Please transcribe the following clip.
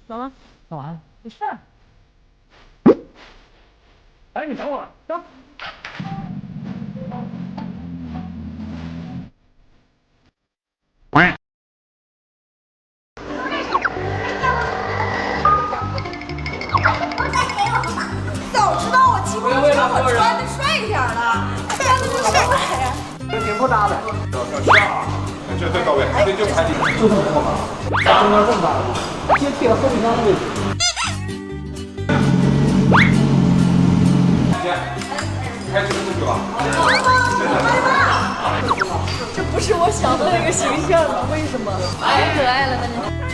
走吗？干嘛？没事。哎，你等会儿，走。早知道我骑公车我穿的帅一点的，穿的就帅呀。这挺不搭的。这到位，这就踩底。就这么高吧？中间这么大，接贴后备箱的位置。开车出去吧。这不是我想的那个形象啊，为什么？太可爱了，那你。